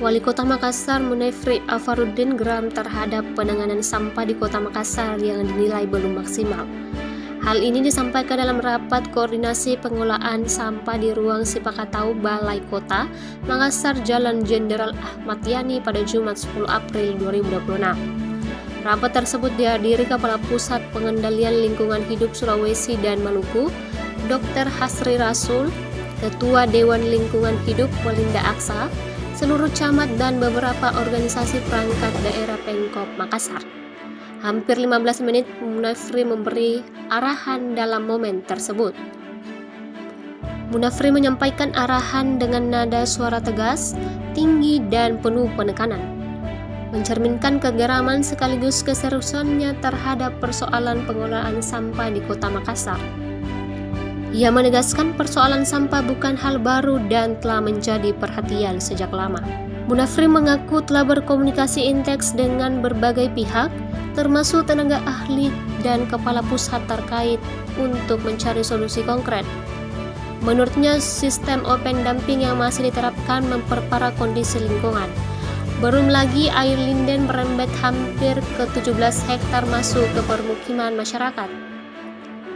Wali Kota Makassar Munefri Afaruddin geram terhadap penanganan sampah di Kota Makassar yang dinilai belum maksimal. Hal ini disampaikan dalam rapat koordinasi pengelolaan sampah di ruang Sipakatau Balai Kota Makassar Jalan Jenderal Ahmad Yani pada Jumat 10 April 2026. Rapat tersebut dihadiri Kepala Pusat Pengendalian Lingkungan Hidup Sulawesi dan Maluku, Dr. Hasri Rasul, Ketua Dewan Lingkungan Hidup Walinda Aksa, seluruh camat dan beberapa organisasi perangkat daerah Pemkop Makassar. Hampir 15 menit Munafri memberi arahan dalam momen tersebut. Munafri menyampaikan arahan dengan nada suara tegas, tinggi dan penuh penekanan, mencerminkan kegeraman sekaligus keseriusannya terhadap persoalan pengelolaan sampah di Kota Makassar. Ia menegaskan persoalan sampah bukan hal baru dan telah menjadi perhatian sejak lama. Munafri mengaku telah berkomunikasi intens dengan berbagai pihak, termasuk tenaga ahli dan kepala pusat terkait untuk mencari solusi konkret. Menurutnya, sistem open dumping yang masih diterapkan memperparah kondisi lingkungan. Belum lagi air linden merembet hampir ke 17 hektar masuk ke permukiman masyarakat.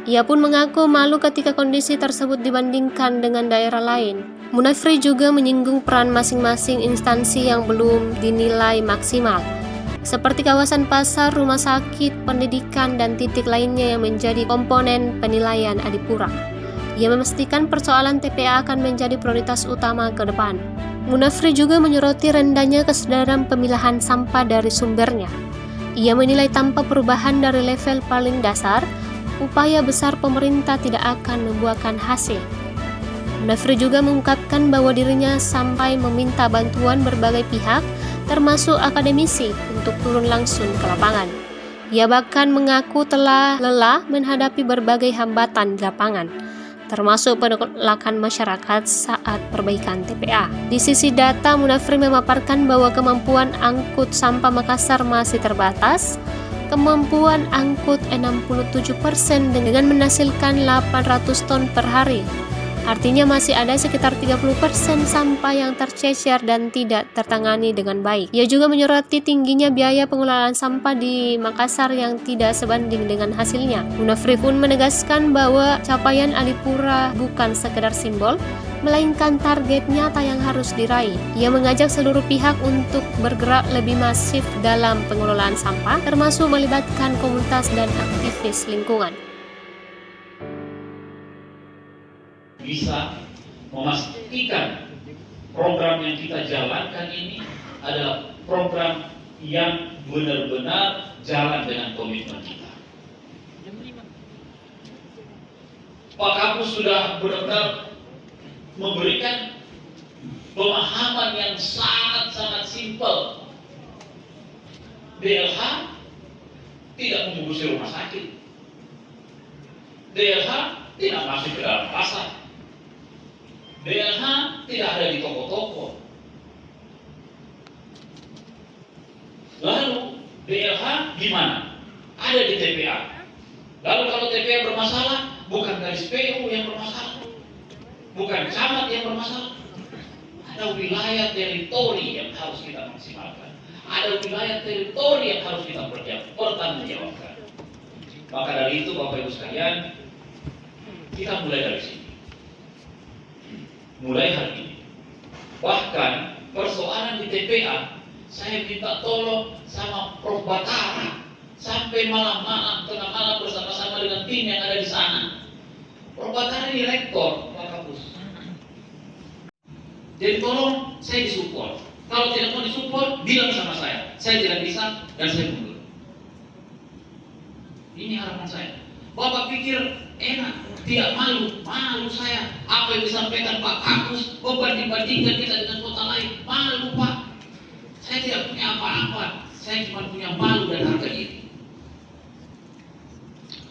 Ia pun mengaku malu ketika kondisi tersebut dibandingkan dengan daerah lain. Munafri juga menyinggung peran masing-masing instansi yang belum dinilai maksimal, seperti kawasan pasar, rumah sakit, pendidikan, dan titik lainnya yang menjadi komponen penilaian Adipura. Ia memastikan persoalan TPA akan menjadi prioritas utama ke depan. Munafri juga menyoroti rendahnya kesadaran pemilahan sampah dari sumbernya. Ia menilai tanpa perubahan dari level paling dasar, upaya besar pemerintah tidak akan membuahkan hasil. Munafri juga mengungkapkan bahwa dirinya sampai meminta bantuan berbagai pihak, termasuk akademisi, untuk turun langsung ke lapangan. Ia bahkan mengaku telah lelah menghadapi berbagai hambatan di lapangan, termasuk penolakan masyarakat saat perbaikan TPA. Di sisi data, Munafri memaparkan bahwa kemampuan angkut sampah Makassar masih terbatas. Kemampuan angkut 67% dengan menghasilkan 800 ton per hari. Artinya masih ada sekitar 30% sampah yang tercecer dan tidak tertangani dengan baik. Ia juga menyoroti tingginya biaya pengelolaan sampah di Makassar yang tidak sebanding dengan hasilnya. Munafri pun menegaskan bahwa capaian Adipura bukan sekedar simbol, melainkan target nyata yang harus diraih. Ia mengajak seluruh pihak untuk bergerak lebih masif dalam pengelolaan sampah, termasuk melibatkan komunitas dan aktivis lingkungan. Bisa memastikan program yang kita jalankan ini adalah program yang benar-benar jalan dengan komitmen kita. Pak Kapus sudah benar-benar memberikan pemahaman yang sangat-sangat simpel. DLH tidak mengurusi rumah sakit. DLH tidak masuk ke dalam pasar. DLH tidak ada di toko-toko. Lalu DLH di mana? Ada di TPA. Lalu kalau TPA bermasalah, bukan garis PU yang bermasalah, bukan camat yang bermasalah. Ada wilayah teritori yang harus kita maksimalkan. Ada wilayah teritori yang harus kita pertanggungjawabkan. Maka dari itu, Bapak Ibu sekalian, kita mulai dari sini. Mulai hari ini. Bahkan persoalan di TPA, saya minta tolong sama Prof. Batara sampai malam-malam, tengah malam bersama-sama dengan tim yang ada di sana. Prof. Batara ini rektor, Pak Kapus. Jadi tolong saya disupport. Kalau tidak mau disupport, bilang sama saya tidak bisa dan saya mundur. Ini harapan saya. Bapak pikir enak, tidak malu saya. Apa yang disampaikan Pak Kapus, beban dibandingkan kita dengan kota lain, malu Pak. Saya tidak punya apa-apa, saya cuma punya malu dan harga diri.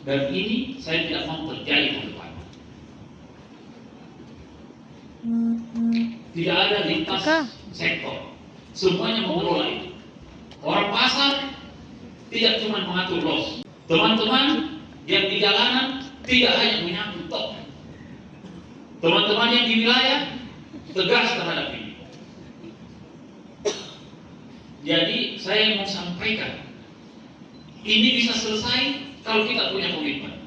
Dan ini saya tidak mau terjadi ke depan. Tidak ada lintas sektor, semuanya mengelola itu. Orang pasar tidak cuma mengatur los. Teman-teman yang di jalanan tidak hanya menyambut tok. Teman-teman yang di wilayah tegas terhadap ini. Jadi saya mau sampaikan, ini bisa selesai kalau kita punya komitmen.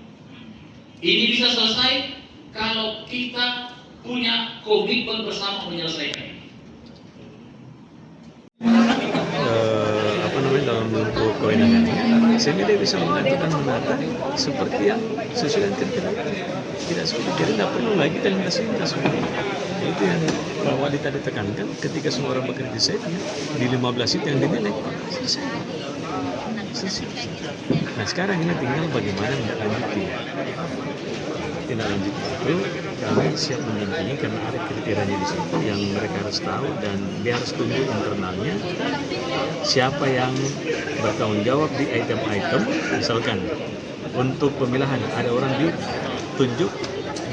Ini bisa selesai kalau kita punya komitmen bersama menyelesaikan ini. Dalam bentuk kewenangannya, sehingga dia bisa mengajukan menata seperti yang sesuai dengan kriteria. Tidak seperti jadi tidak perlu lagi lintas-lintas. Itu yang Pak Wadi tadi tekankan, ketika semua orang bekerja saja di 15 itu yang dinilai selesai. Nah sekarang ini tinggal bagaimana menindaklanjuti. Tindak lanjut itu kami siap mendampingi karena ada kriterianya di situ yang mereka harus tahu dan dia harus tunjuk internalnya siapa yang bertanggung jawab di item-item. Misalkan untuk pemilahan ada orang ditunjuk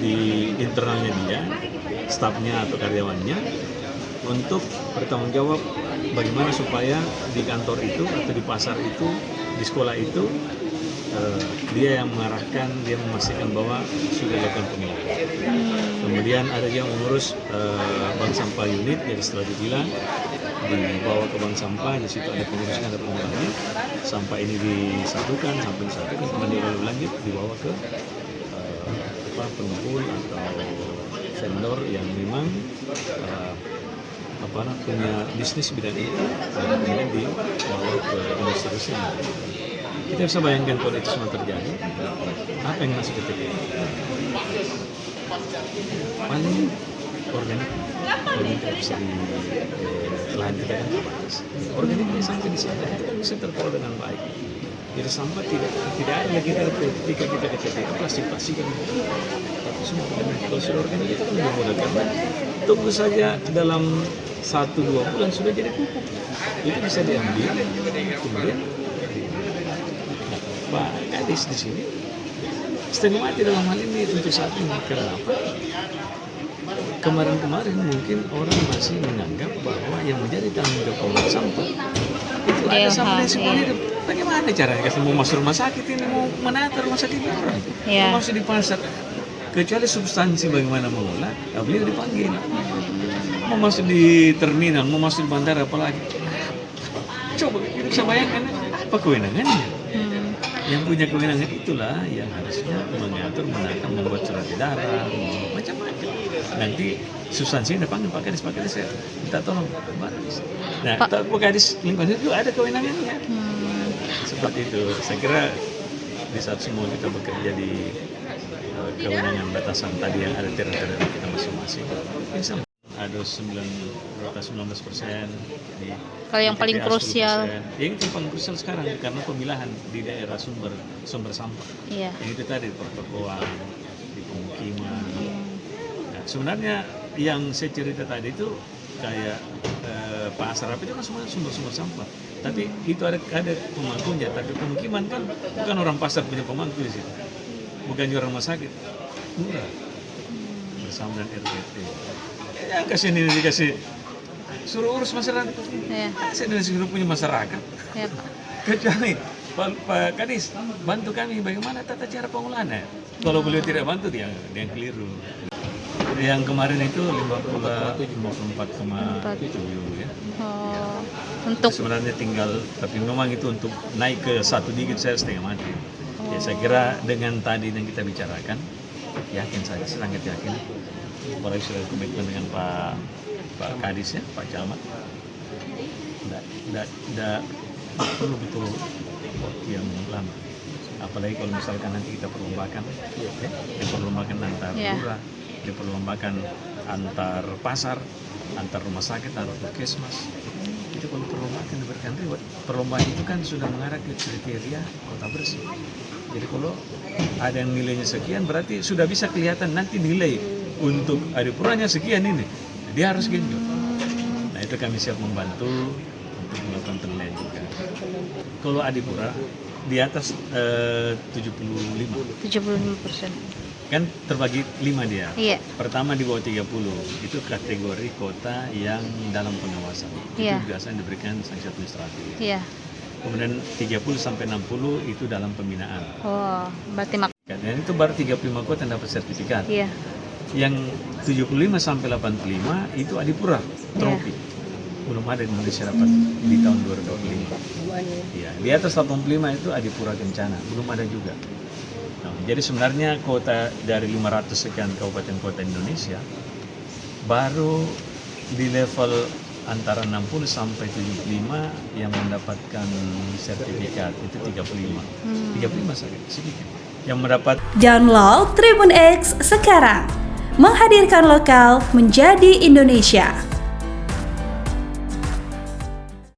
di internalnya dia, stafnya atau karyawannya untuk bertanggung jawab bagaimana supaya di kantor itu atau di pasar itu, di sekolah itu dia yang mengarahkan, dia memastikan bahwa sudah dilakukan pemilahan. Kemudian ada yang mengurus bank sampah unit, jadi setelah dipilah dibawa ke bank sampah, di situ ada pengurusnya, ada pengurusnya. Sampah ini disatukan, kemudian lanjut dibawa ke pengumpul atau vendor yang memang punya bisnis bidang itu, dan kemudian dibawa ke industri. Kita bisa bayangkan kalau itu semua terjadi, apa yang masuk ke TPA? Paling organik tidak bisa di lahan kita kan terbatas. Organik sampai di sana itu kan bisa terkelola dengan baik. Jadi sampah tidak ada lagi ketika kita ke TPA plastik kan. Tapi semua organik. Kalau sudah organik itu kan lebih mudah karena tunggu saja dalam 1-2 bulan sudah jadi pupuk. Itu bisa diambil, kemudian Pak Kadis di sini setengah mati dalam hal ini tentu saat ini. Kenapa? Kemarin mungkin orang masih menganggap bahwa yang menjadi tanggung jawab pengelola sampah itu ada sampah di sekolah hidup. Bagaimana caranya? Kalau mau masuk rumah sakit ini, mau menata rumah sakit ini orang, mau masuk di pasar, kecuali substansi bagaimana mengolah, beliau dipanggil. Mau masuk di terminal, mau masuk di bandara, apalagi. Coba kita bisa bayangkan apa kewenangannya. Yang punya kewenangan itulah yang harusnya mengatur, menata, membuat surat edaran, macam-macam. Nanti substansinya dipanggil Pak Kadis saya minta tolong Pak Kadis. Nah, Pak Kadis lingkungan itu ada kewenangannya. Seperti itu. Saya kira di saat semua kita bekerja di kewenangan batasan tadi yang ada teritori kita masing-masing, bisa ada 19% di kalau yang paling krusial. Yang itu paling krusial sekarang karena pemilahan di daerah sumber sampah. Iya. Yang itu tadi pertokoan, di pemukiman. Nah, sebenarnya yang saya cerita tadi itu kayak Pak Asraf itu kan semua sumber sampah. Tapi itu ada pemangkunya. Tapi pemukiman kan bukan orang pasar punya pemangku di situ. Bukan orang rumah sakit. Murah. Bersama dengan RPT. Ya dikasih suruh urus masyarakat. Ya. Saya disuruh punya masyarakat. Ya. Kecuali Pak Kadis bantu kami bagaimana tata cara pengolahannya. Kalau beliau tidak bantu dia yang keliru. Yang kemarin itu 54,7 ya. Oh. Untuk sebenarnya tinggal, tapi memang itu untuk naik ke 1 digit saya setengah mati. Ya saya kira dengan tadi yang kita bicarakan, yakin saya sangat yakin. Apalagi sudah komitmen dengan Pak Kadis ya, Pak Camat. Tidak perlu betul waktu yang lama. Apalagi kalau misalkan nanti kita perlombakan, diperlombakan antar lurah, diperlombakan antar pasar, antar rumah sakit, antar puskesmas. Itu kalau perlombaan diberikan reward. Perlombaan itu kan sudah mengarah ke kriteria kota bersih. Jadi kalau ada yang nilainya sekian, berarti sudah bisa kelihatan nanti nilai untuk Adipuranya sekian ini. Dia harus genjot. Nah itu kami siap membantu untuk melakukan penilaian juga. Kalau Adipura di atas 75%. Kan terbagi 5 dia. Iya. Pertama di bawah 30 itu kategori kota yang dalam pengawasan. Itu biasanya diberikan sanksi administratif. Iya. Kemudian 30 sampai 60 itu dalam pembinaan. Oh, berarti dan itu baru 35 kota yang dapat sertifikat. Iya. Yang 75 sampai 85 itu Adipura trofi. belum ada di Indonesia dapat di tahun 2025. Ya, di atas 85 itu Adipura Kencana, belum ada juga. Nah, jadi sebenarnya kota dari 500 sekian kabupaten kota Indonesia, baru di level antara 60 sampai 75 yang mendapatkan sertifikat itu 35. 35 saja, sedikit. Yang mendapat. Download Tribun X sekarang, menghadirkan lokal menjadi Indonesia.